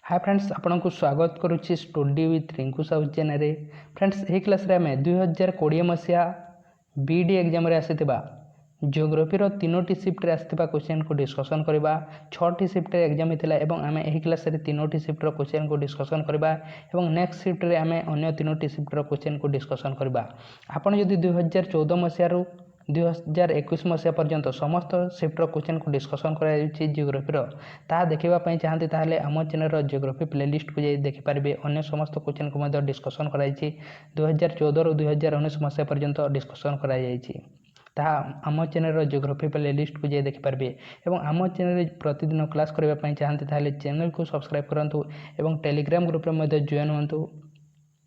Hi friends, आपण को स्वागत करुच्ची study with Rinku Sahu channel रे। फ्रेंड्स, यही क्लास रे आम 2020 मसीहा बीडी एग्जाम रे आसीथिबा जियोग्राफी रो तीनोटी शिफ्ट रे आसीथिबा क्वेश्चन को डिस्कशन करबा। 6टी शिफ्ट रे एग्जाम हेतिला एवं आमे एही क्लास रे तीनोटी शिफ्ट रो क्वेश्चन को डिस्कशन करबा एवं नेक्स्ट शिफ्ट रे आमे अन्य तीनोटी शिफ्ट रो क्वेश्चन को डिस्कशन करबा। आपण जदि 2014 मसीहा रो 2021 मसीहा पर्यंत समस्त शिफ्टर क्वेश्चन को डिस्कसन कर जियोग्राफी ता देखा चाहती ताहले आम चैनल जियोग्राफी प्लेलिस्ट को जाई देखिपारे। अन्य समस्त क्वेश्चन को डिस्कसन कर 2014 रू 2019 मसीहा पर्यंत डिस्कसन कर आम चैनल जियोग्राफी प्लेलिस्ट को जाई देखिपारे। और आम चैनल प्रतिदिन क्लास करने चाहती ताहले चैनल को सब्सक्राइब करूँ और टेलीग्राम ग्रुप में जॉइन हूँ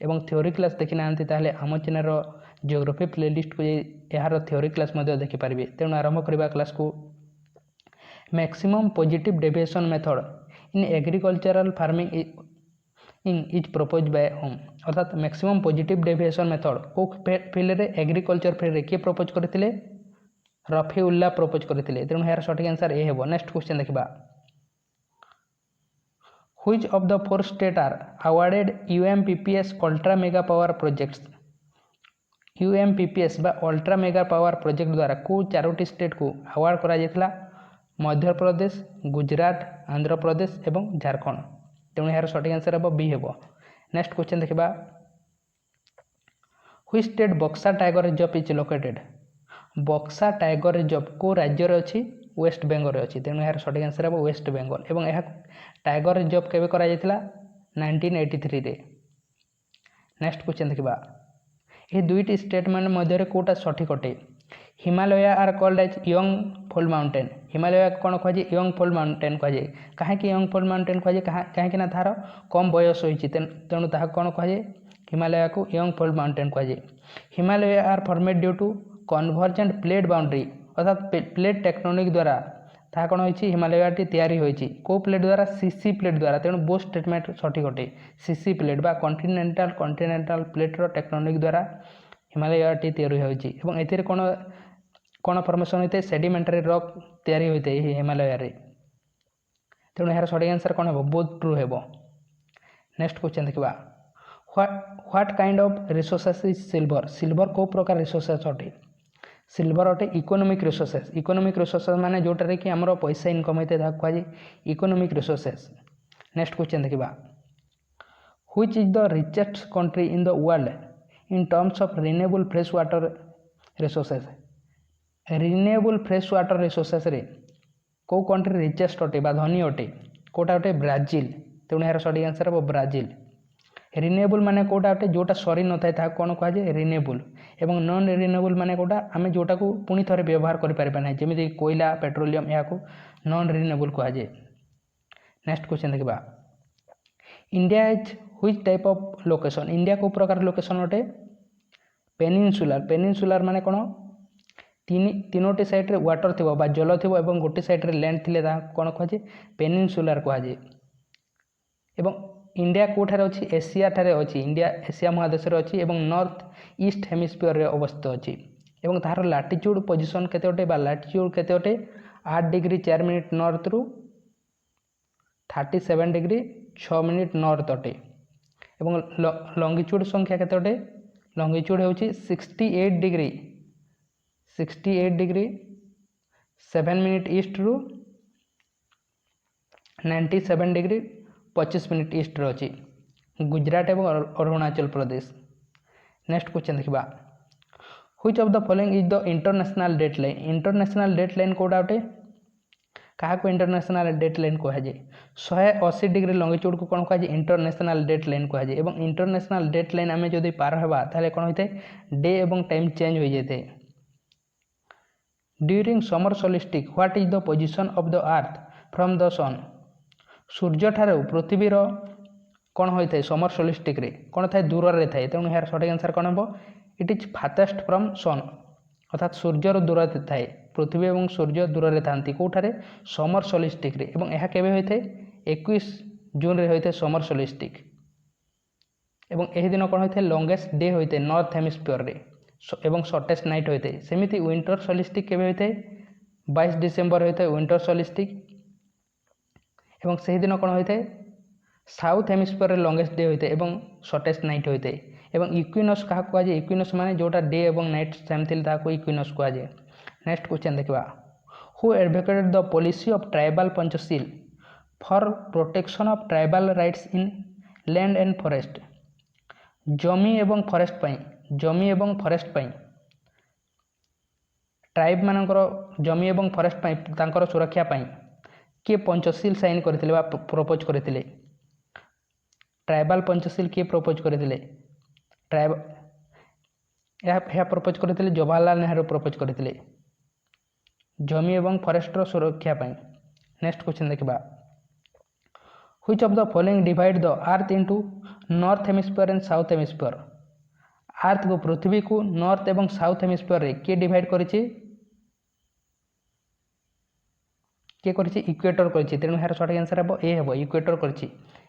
एवं थ्योरी क्लास देखी ना ताहले आम चैनल जियोग्राफी प्लेलिस्ट को यार थ्योरी क्लास देखिपारे। तेणु आरंभ करवा क्लास को। Maximum positive deviation method in agricultural farming is propose by home. अर्थात मैक्सिमम पॉजिटिव डेविएशन मेथड को फील्ड रे एग्रीकल्चर फील्ड रे किए प्रपोज करथिले? रफीउल्लाह प्रपोज करथिले। तेणु यार सठिक आंसर ए हेबो। नेक्स्ट क्वेश्चन देखिबा। Which of the four states are awarded UMPPS Ultra Mega Power Projects? UMPPS बा अल्ट्रा मेगा पावर प्रोजेक्ट द्वारा को चारोटी स्टेट को अवार्ड करा जायतिला? मध्य प्रदेश, गुजरात, आंध्र प्रदेश एवं झारखंड। तेणु यार सठिक आंसर हे बी हेबो। नेक्स्ट क्वेश्चन देखिबा। व्हिच स्टेट बक्सा टाइगर रिजर्व इज लोकेटेड? बक्सा टाइगर रिजर्व को राज्य रे अछि? वेस्ट बेंगल रे अछि। तेणु यार सठिक आंसर हे वेस्ट बेंगल। एवं यह टाइगर रिजर्व केबे करा जायतिला? 1983 रे। नेक्स्ट क्वेश्चन देखिबा। ये दुईटी स्टेटमेंट मध्य कोटा सठिक अटे? Himalaya are called as young fold mountain. Himalaya कौन कहुए? यंग फोल्ड माउंटेन कहुए। कहीं यंग फोल्ड माउंटेन कहुए? कहीं तार कम बयस होती तेणु ताहा कौन कहुए? हिमालय को यंग फोल्ड माउंटेन कहुए। Himalaya are formed due to convergent plate boundary. अर्थात प्लेट टेक्टोनिक द्वारा ताहा कौन होइछि? हिमालयटी तैयारी होइछि को प्लेट द्वारा? सीसी प्लेट द्वारा। तेणु बो स्टेटमेंट सठिक अटे। सीसी प्लेट बा कॉन्टिनेंटाल प्लेट रो टेक्टोनिक द्वारा हिमालयटी तैयारी होइछि। एवं एथिरे कौन कौन फॉर्मेशन होते? सेडिमेंटरी रॉक तैयारी होते हिमालय रे। तेणु यार सठिक आंसर कौन हेबो? बोथ ट्रू हेबो। नेक्स्ट क्वेश्चन देखिबा। What kind of resources is silver? Silver को प्रकार रिसोर्सेस अटे? सिल्वर अटे इकोनॉमिक रिसोर्सेस। इकोनॉमिक रिसोर्सेस माने जोटारे कि हमरो पैसा इनकम होते ताहा कहै इकोनॉमिक रिसोर्सेस। नेक्स्ट क्वेश्चन देखिबा। Which is the richest country in the world in terms of renewable fresh water resources? Renewable fresh water resources रे को कंट्री रिचेस्ट अटे बा धनी अटे? कोटा अटे? ब्राजिल। तेणु यार सठिक आंसर हे ब्राजिल। रिन्यूएबल माने कोटा अटे? जोटा सरी न थाए ताहा कोन कहै? रिन्यूएबल। एवं नॉन रिन्यूएबल माने कोटा? आमे जोटा को पुनी थरे व्यवहार करि परिबा नै, जेमिति कोयला, पेट्रोलियम, या को नॉन रिन्यूएबल कहै। नेक्स्ट क्वेश्चन देखिबा। India is which type of location? India को प्रकार लोकेशन अटे? पेनिनसुलर। पेनिनसुलर माने कोन? तीनोटी साइड रे वाटर थिबो बा जल थिबो एवं गोटे साइड रे लैंड थिले ता कोन कहै? पेनिनसुलर कहै। एवं इंडिया कोठारे अछि? एशिया ठारे अछि। इंडिया एशिया महादेश रे अछि एवं नॉर्थ ईस्ट हेमिस्फीयर रे अवस्थित अछि। एवं तार लैटिट्यूड पोजीशन केते अटे बा लैटिट्यूड केते अटे? 8 डिग्री 4 मिनिट नॉर्थ रु 37 डिग्री 6 मिनिट नॉर्थ अटे। एवं लॉन्गिट्यूड संख्या केते अटे? लॉन्गिट्यूड होछि 68 डिग्री 7 मिनिट ईस्ट रु 97 डिग्री 25 मिनिट ईस्ट रो अछि। गुजरात एवं अरुणाचल प्रदेश। नेक्स्ट क्वेश्चन देखिबा। Which of the following is the international date line? International date line कोडा अटे? कहा को इंटरनेशनल डेट लाइन कह जाए? 180 डिग्री लॉन्गिट्यूड को कौन कह? इंटरनेशनल डेट लाइन कह जाए। एवं इंटरनेशनल डेट लाइन आमे जदि पार हेबा ताले कौन होते? डे एवं टाइम चेंज हो जाते। During summer solstice what is the position of the earth from the sun? सूर्य ठारू पृथ्वीर कौन होता है? समर सोलिस्टिक रे कौन थाए? दूर रे थाए। तेणु यार सठिक आंसर कौन हेबो? It is farthest from sun. अर्थात सूर्यर दूर थाए। पृथ्वी एवं सूर्य दूर रे थांती कोठारे? समर सोलिस्टिक रे। एवं यह केबे होता है? 21 जून रे होता है समर सोलिस्टिक। एवं यही दिन कौन होता है? लॉन्गेस्ट डे होता है नॉर्थ हेमिस्फीयर रे एवं शॉर्टेस्ट नाइट होता है। सेमिति विंटर सोलिस्टिक केबे होता है? 22 डिसेम्बर होता है विंटर सोलिस्टिक। एवं सही दिन कौन होता है? साउथ हेमिस्फीयर लॉन्गेस्ट डे होता है और शॉर्टेस्ट नाइट होता है और इक्विनोक्स क्या कहुए इक्विनोक्स माने जोटा डे और नाइट सेम थी इक्विनोक्स कहुए। नेक्स्ट क्वेश्चन देखा who advocated the policy of tribal Panchsheel for protection of tribal rights in land and forest जमी एवं फॉरेस्ट जमी एवं फॉरेस्ट ट्राइब मानकर जमी एवं फॉरेस्ट तांकर सुरक्षा किए पंचशील साइन करथिले प्रपोज करथिले ट्राइबल पंचशील किए प्रपोज करथिले ट्राइब यह प्रपोज करथिले जवाहरलाल नेहरू प्रपोज करथिले जमी एवं फॉरेस्टर सुरक्षा पाई। नेक्स्ट क्वेश्चन देखा which of the following divide the earth into north hemisphere and south hemisphere earth को पृथ्वी को नॉर्थ एवं साउथ हेमिस्फीयर रे किए डिवाइड करिछि किए करिछि इक्वेटर करिछि तेणु यार सঠিক आंसर हेबो ए हेबो इक्वेटर करिछि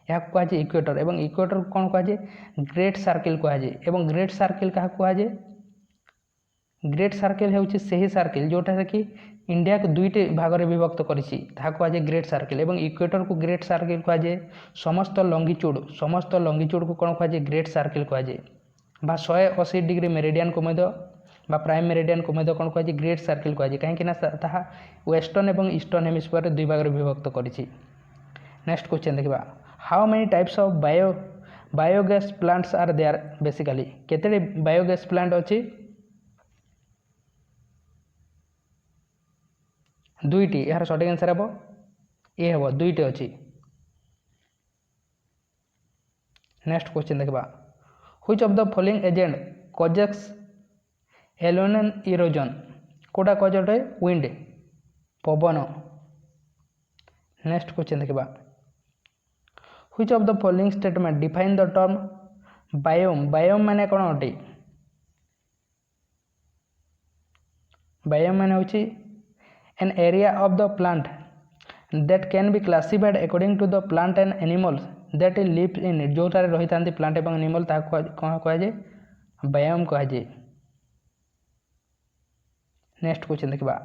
यह कहुए इक्वेटर एवं इक्वेटर कौन कहुए ग्रेट सर्किल कहुए एवं ग्रेट सर्किल क्या कहुए ग्रेट सर्किल हूँ से सर्किल जोटा कि इंडिया को दुईटे भाग में विभक्त करुए ग्रेट सर्किल एवं इक्वेटर को ग्रेट सर्किल कहुए समस्त लंगिच्यूड को कौन कहुए ग्रेट सर्किल कहुए 180 डिग्री मेरिडियन को प्राइम मेरिडियन को कौन कहुए ग्रेट सर्किल कहुए कहीं वेस्टर्न और ईस्टर्न हेमिस्फीयर दुई भाग में विभक्त करिछि। नेक्स्ट क्वेश्चन देखा how many types of biogas plants are there basically केते बायोगैस प्लांट अच्छी दुईटी यार सঠিক आंसर हे ए हे दुईटे अच्छी। नेक्स्ट क्वेश्चन देखा which of the following agent causes aeolian erosion कोटा कज अटे विंड पवन। नेक्स्ट क्वेश्चन देखा which of the following statement define the term biome biome माने कौन अटे बायोम माने होची an area of the plant that can be classified according to the plant and animals that live in it जोटारे रही था plant एवं animal कौन कहुए बायोम कहुए। नेक्स्ट क्वेश्चन देखा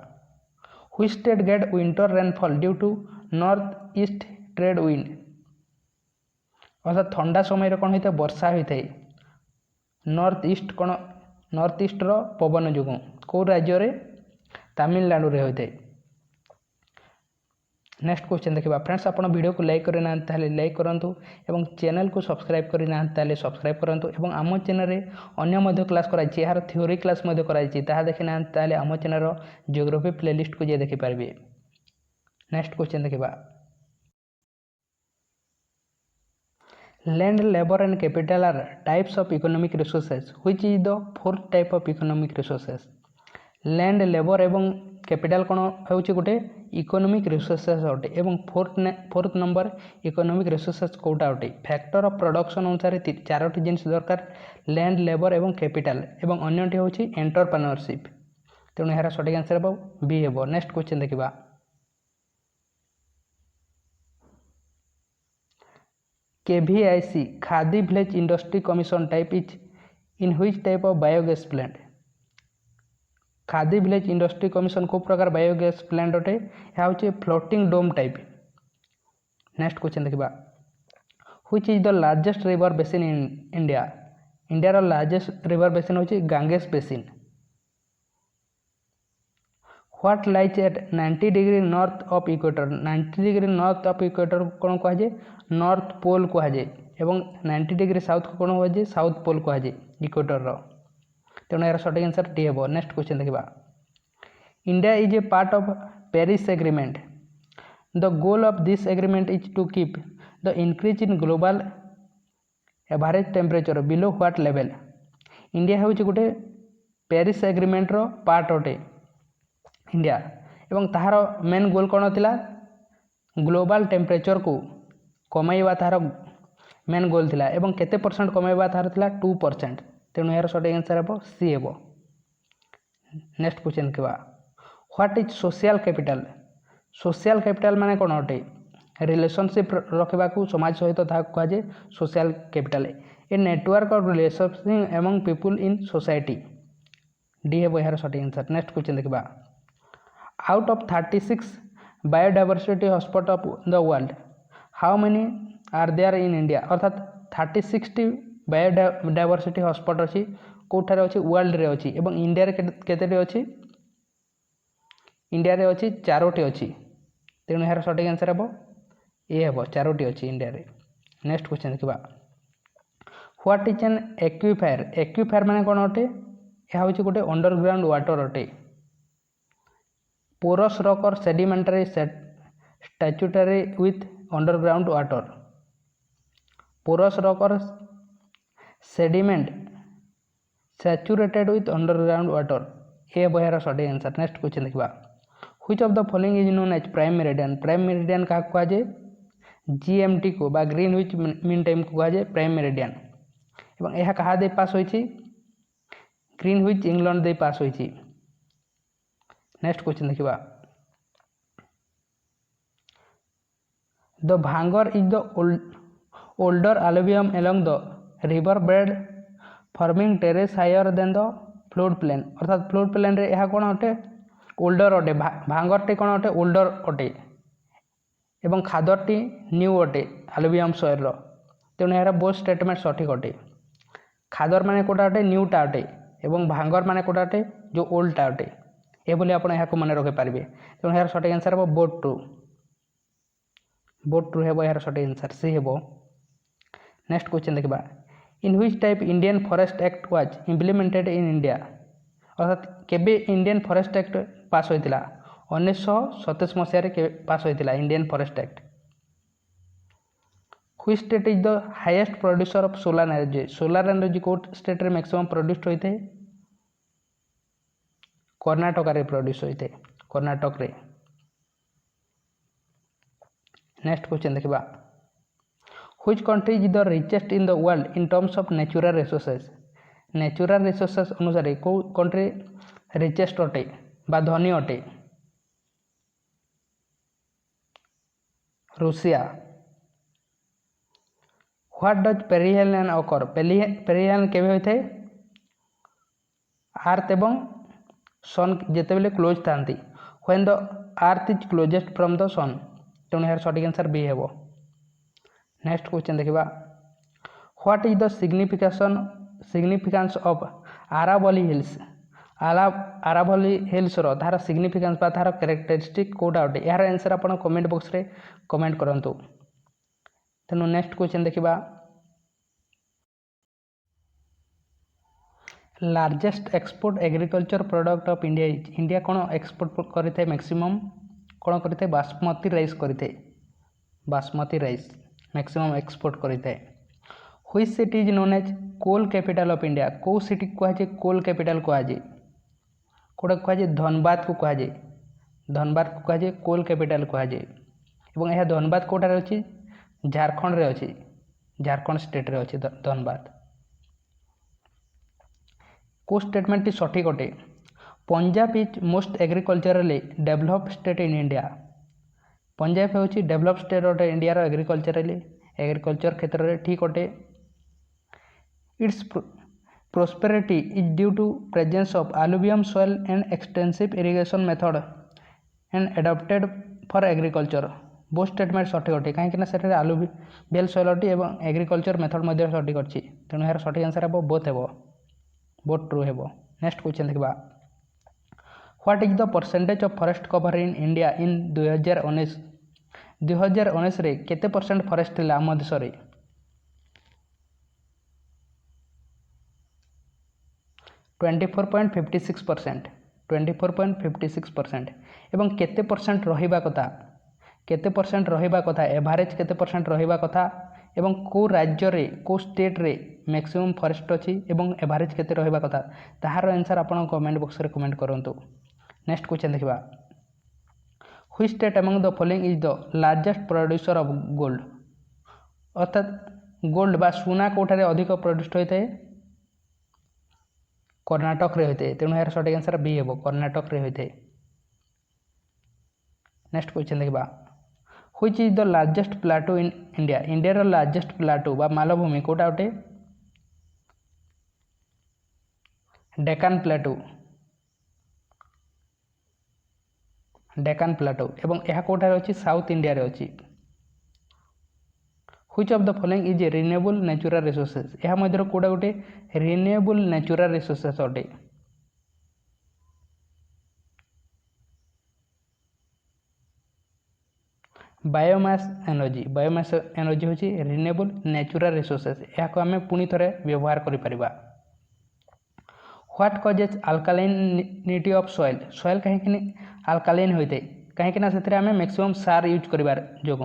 which state get winter rainfall due to north east trade wind अर्थात ठंडा समय कौन होता है वर्षा होता है नॉर्थ ईस्ट रो पवन जो कौ राज्य रे तमिलनाडु रे होता है। नेक्स्ट क्वेश्चन देखा फ्रेंड्स आप वीडियो को लाइक करना लाइक करूँ और चैनल को सब्सक्राइब करना सब्सक्राइब करूँ और आम चैनल रे अन्य क्लास कराई यार थ्योरी क्लास कराई देखी ना आम चैनल जियोग्राफी प्लेलिस्ट को जे देखिपारे। नेक्स्ट क्वेश्चन देखा land labour and capital R types of economic resources which is the fourth type of economic resources land labour एवं कैपिटल कौन हो गोटे इकोनॉमिक रिसोर्सेज अटे एवं फोर्थ नंबर इकोनॉमिक रिसोर्सेज कौटा अटे factor of production अनुसार चारोटी जिनिस दरकार लैंड लेबर एवं कैपिटल एवं अन्यटी हूँ एंटरप्रेन्योरशिप तेणु यार सঠিক आंसर हे बी हे। नेक्स्ट क्वेश्चन देखा KVIC Khadi village industry commission type is in which type of biogas plant Khadi village industry commission को प्रकार बायोगैस प्लांट अटे यह हूँ floating dome type. Next question देखा which is the largest river basin in India India largest river basin हूँ Ganges basin what lies at 90 degree north of equator 90 degree north of equator कौन कहुए north pole कहुए और 90 degree south को कौन कहुए south pole कहुए equator तेणु यार सঠিক answer टी हे। नेक्स्ट क्वेश्चन देखा India is a part of Paris agreement the goal of this agreement is to keep the increase in global average temperature below what level India हूँ गोटे Paris agreement रो part अटे India एवं ताहार main goal कौन थिला global temperature को कमाइबा ताहार मेन गोल थिला एवं केते परसेंट कमाइबा ताहार थिला 2% तेणु यार सঠিক आंसर हे सी हे। नेक्स्ट क्वेश्चन क्या व्हाट इज सोशल कैपिटल माने कौन अटे रिलेशनशिप रखा समाज सहित कहुए social capital a network of relationship among people in society D हे यार सঠিক आंसर। नेक्स्ट क्वेश्चन देखा out of 36 biodiversity hotspot of the world how many are there in India अर्थात 36 बायोडायवर्सिटी हॉटस्पॉट अच्छी कौटार अच्छी वर्ल्ड रे अच्छी एवं इंडिया केते अच्छी इंडिया रे अच्छी 4टी अच्छी तेणु यार सठिक आंसर हे ए हे 4टी अच्छी इंडिया रे। नेक्स्ट क्वेश्चन देखा what is an aquifer aquifer माने कौन अटे यह हूँ गोटे अंडरग्राउंड वाटर अटे पोरस रॉक और sedimentary statutory with underground water porous rock और sediment saturated with underground water ये बहार सठिक आंसर। नेक्स्ट क्वेश्चन देखा which of the following is known as prime meridian क्या कहुए जीएमटी को बा ग्रीनविच मीन टाइम को कहुए प्राइम मेरिडियन एवं यह कहा दे पास होई ग्रीनविच इंग्लैंड दे पास होई। नेक्स्ट क्वेश्चन देखा द भांगर is the older alluvium along the river bed forming terrace higher than the flood plain अर्थात फ्लोड प्लेन रे यह कौन अटे ओल्डर अटे भांगर टी कौन अटे ओल्डर अटे एवं खादर टी न्यू अटे alluvium soil तेणु यार बोथ स्टेटमेंट सठिक अटे खादर माने कोटा अटे न्यूटा अटे एवं भांगर माने कोटा अटे जो ओल्डटा अटे ये बोली आपण यहाँ मन रखी पारे तेणु यार सठिक आंसर हे बोथ ट्रू हे यार सठिक आंसर सी हे। नेक्स्ट क्वेश्चन देखा इन which type Indian forest act was implemented in India अर्थात केबे इंडियन फॉरेस्ट एक्ट पास होता 1927 मसीह पास होता Indian forest act. Which state is the highest producer of solar energy को state रे मैक्सिमम प्रोड्यूस होते कर्नाटक रे प्रोड्यूस होते कर्नाटक रे। नेक्स्ट क्वेश्चन देखा which country is the richest in the world in terms of natural resources अनुसार को country richest अटे बा धनी अटे Russia. What does perihelion occur perihelion केबे होते अर्थ एवं सन जिते बेले close थांती when the earth is closest from the सन तेणु यार सठिक आंसर बी हे। नेक्स्ट क्वेश्चन देखा what is the significance of Aravalli hills Aravalli hills तार सिग्निफिकेंस बा तार कैरेक्टरिस्टिक कोटा अटे यार आंसर आप कमेंट बॉक्स रे कमेंट करंतु। तेणु नेक्स्ट क्वेश्चन देखा largest export agriculture product of India India कौन एक्सपोर्ट करें मैक्सिमम कौन करें बासमती राइस करें बासमती राइस मैक्सिमम एक्सपोर्ट करें। Which city is known as coal capital of India कौ सिटी कहुए कोल कैपिटल कहुए कौटा कहुए धनबाद को कहुए धनबाद को कहुए कोल कैपिटल कहुए एवं यह धनबाद कौटार अच्छी झारखंड रे अच्छी झारखंड स्टेट रे अच्छी धनबाद। को स्टेटमेंट सठिक अटे Punjab is most agriculturally developed state in India Punjab हूँ डेवलप स्टेट अटे इंडिया एग्रीकल्चर क्षेत्र में ठीक अटे। Its prosperity is due to presence of alluvium soil and extensive irrigation method and adopted for agriculture both statement सठिक अटे कहीं alluvial soil अटी एवं एग्रीकल्चर मेथड सठिक अच्छी तेणु यार सठिक आंसर हे बोथ ट्रू हे। नेक्स्ट क्वेश्चन देखा what is the percentage of forest cover in India in 2019 रे केते परसेंट फॉरेस्ट थिला आम देश रे 24.56% एवं केते परसेंट रहिबा कथा एवरेज केते परसेंट रहिबा कथा एवं को राज्य रे को स्टेट रे मैक्सिमम फॉरेस्ट अच्छी एवं एवरेज केते रहिबा कथा ताहार आंसर आपण कमेंट बॉक्स रे कमेंट करंतु। नेक्स्ट क्वेश्चन देखा which state among the following is the largest producer of gold अर्थात गोल्ड बा सुना कोठारे अधिक प्रोड्यूस होता है कर्नाटक रे होते तेणु यार सठिक आंसर बी हे कर्नाटक रे होते। नेक्स्ट क्वेश्चन देखा which is the largest Plato in India India largest Plato बा मालभूमि कोटा उठे डेकान प्लाटो एवं यह कोठार अच्छी साउथ इंडिया रे अच्छी which of the following is renewable natural resources यह मध्य कोड़ा गोटे रिन्यूएबल नेचुरल रिसोर्सेस अटे बायोमास एनर्जी हूँ रिन्यूएबल नेचुरल रिसोर्सेस या आम पुणी थे व्यवहार करें व्हाट कजेज अल्कालाइनिटी ऑफ सॉइल कहीं अल्कालाइन होता है कहीं से आम मैक्सिमम सार यूज कर जो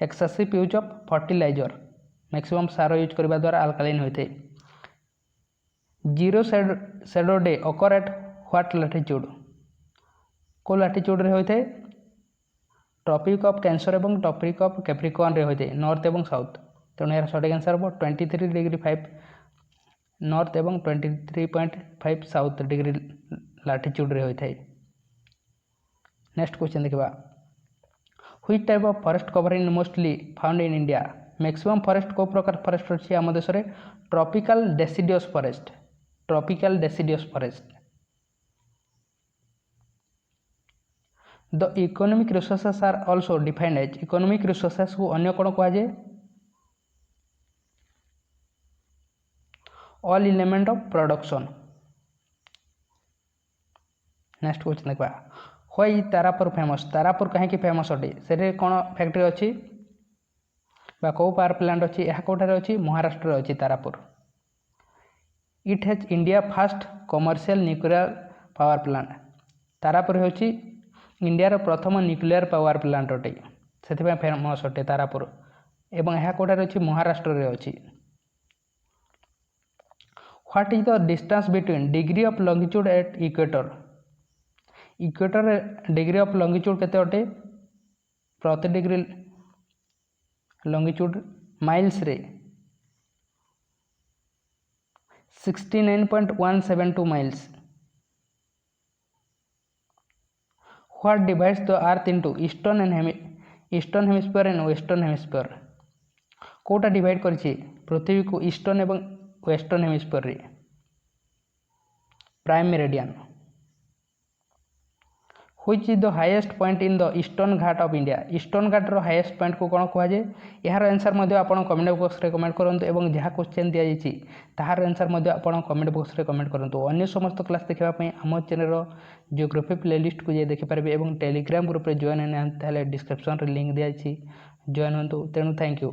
excessive use of fertilizer maximum सार यूज करने द्वारा अल्कालाइन होता है zero shadow day occur at what latitude को लैटिट्यूड रे होता है ट्रॉपिक ऑफ कैंसर और ट्रॉपिक ऑफ कैप्रिकॉर्न रे होता है नॉर्थ और साउथ तेणु यार सठिक आंसर हम 23.5 नॉर्थ और 23.5 साउथ डिग्री लैटिट्यूड रे होता है। नेक्स्ट क्वेश्चन देखा which type of forest cover in mostly found in India maximum forest को प्रकार फॉरेस्ट अच्छी आम देश में tropical deciduous forest the economic resources are also defined as economic resources को अन्य कौन कहुए all element of production. Next question देखा व्हाई तारापुर कहीं फेमस अटे से कौन फैक्ट्री अच्छी कौ पावर प्लांट अच्छी यह कौटार अच्छी महाराष्ट्र अच्छी Tarapur it has India fast commercial nuclear power plant Tarapur होची इंडियार प्रथम न्यूक्लियर पावर प्लांट अटे से फेमस अटे तारापुर एवं यह कौटार अच्छी महाराष्ट्र रे अच्छी what is the distance between degree of longitude at equator degree of longitude केते अटे प्रति डिग्री लॉन्गिट्यूड माइल्स रे 69.172 miles what divides the earth into eastern hemisphere and western hemisphere कोटा डिवाइड करिछि पृथ्वी को ईस्टर्न एवं वेस्टर्न हेमिस्फीयर रे prime meridian which is the highest point in the eastern Ghat of India eastern Ghat रो हाईएस्ट पॉइंट को कौन कहुए यार आंसर मध्य आप कमेंट बॉक्स रे कमेंट करंतु एवं जहाँ क्वेश्चन दिया जाइए ताहार आंसर मध्य आप कमेंट बॉक्स रे कमेंट करंतु अन्य समस्त क्लास देखा आम चैनल जियोग्राफी प्लेलिस्ट को जाए देखिपारे एवं टेलीग्राम ग्रुप रे जॉइन होने डिस्क्रिप्शन रे लिंक दिया जॉइन हूँ तेणु थैंक यू।